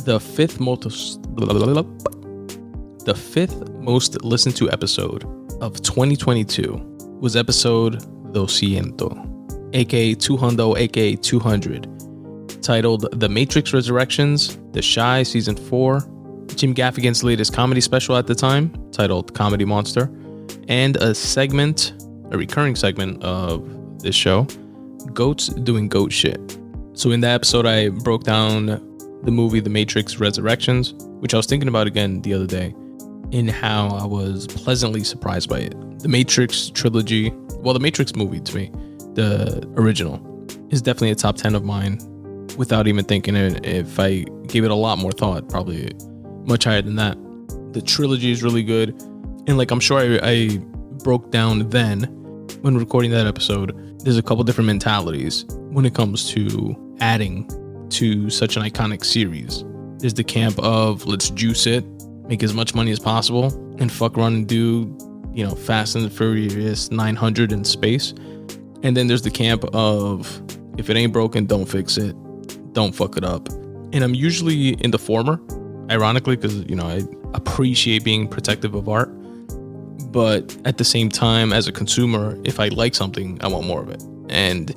The fifth most listened to episode of 2022 was episode 200, aka 200, aka 200, titled The Matrix Resurrections, The Chi Season 4, Jim Gaffigan's latest comedy special at the time, titled Comedy Monster, and a recurring segment of this show, Goats Doing Goat Shit. So in that episode, I broke down the movie The Matrix Resurrections, which I was thinking about again the other day, in how I was pleasantly surprised by it. The Matrix trilogy, well, the Matrix movie to me, the original, is definitely a top 10 of mine without even thinking it. If I gave it a lot more thought, probably much higher than that. The trilogy is really good. And like I'm sure I broke down then when recording that episode, there's a couple different mentalities when it comes to adding to such an iconic series. There's the camp of let's juice it, make as much money as possible, and fuck around and do, Fast and the Furious 900 in space. And then there's the camp of if it ain't broken, don't fix it, don't fuck it up. And I'm usually in the former, ironically, because I appreciate being protective of art. But at the same time, as a consumer, if I like something, I want more of it. And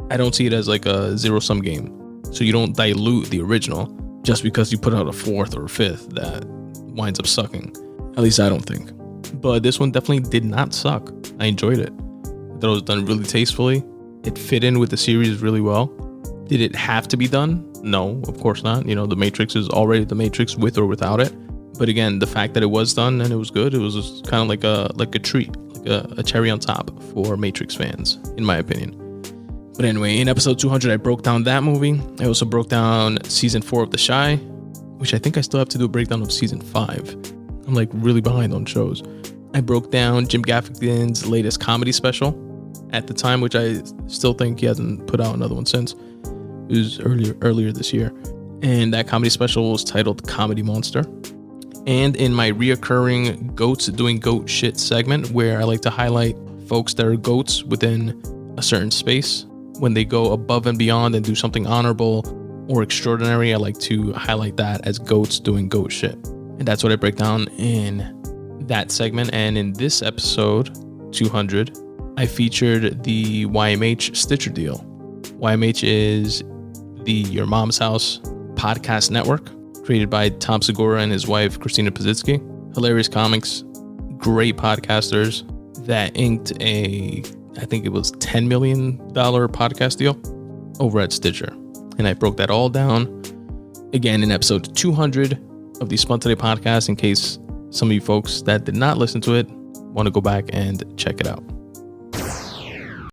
I don't see it as like a zero-sum game. So you don't dilute the original just because you put out a fourth or a fifth that winds up sucking. At least I don't think. But this one definitely did not suck. I enjoyed it. I thought it was done really tastefully. It fit in with the series really well. Did it have to be done? No, of course not. The Matrix is already the Matrix with or without it. But again, the fact that it was done and it was good, it was just kind of like a treat, like a cherry on top for Matrix fans, in my opinion. But anyway, in episode 200, I broke down that movie. I also broke down season 4 of The Chi, which I think I still have to do a breakdown of season 5. I'm like really behind on shows. I broke down Jim Gaffigan's latest comedy special at the time, which I still think he hasn't put out another one since. It was earlier this year. And that comedy special was titled Comedy Monster. And in my reoccurring Goats Doing Goat Shit segment, where I like to highlight folks that are goats within a certain space, when they go above and beyond and do something honorable or extraordinary, I like to highlight that as goats doing goat shit. And that's what I break down in that segment. And in this episode, 200, I featured the YMH Stitcher deal. YMH is the Your Mom's House podcast network, created by Tom Segura and his wife, Christina Pazitsky. Hilarious comics, great podcasters that inked I think it was $10 million podcast deal over at Stitcher. And I broke that all down again in episode 200 of the Spun Today Podcast, in case some of you folks that did not listen to it want to go back and check it out.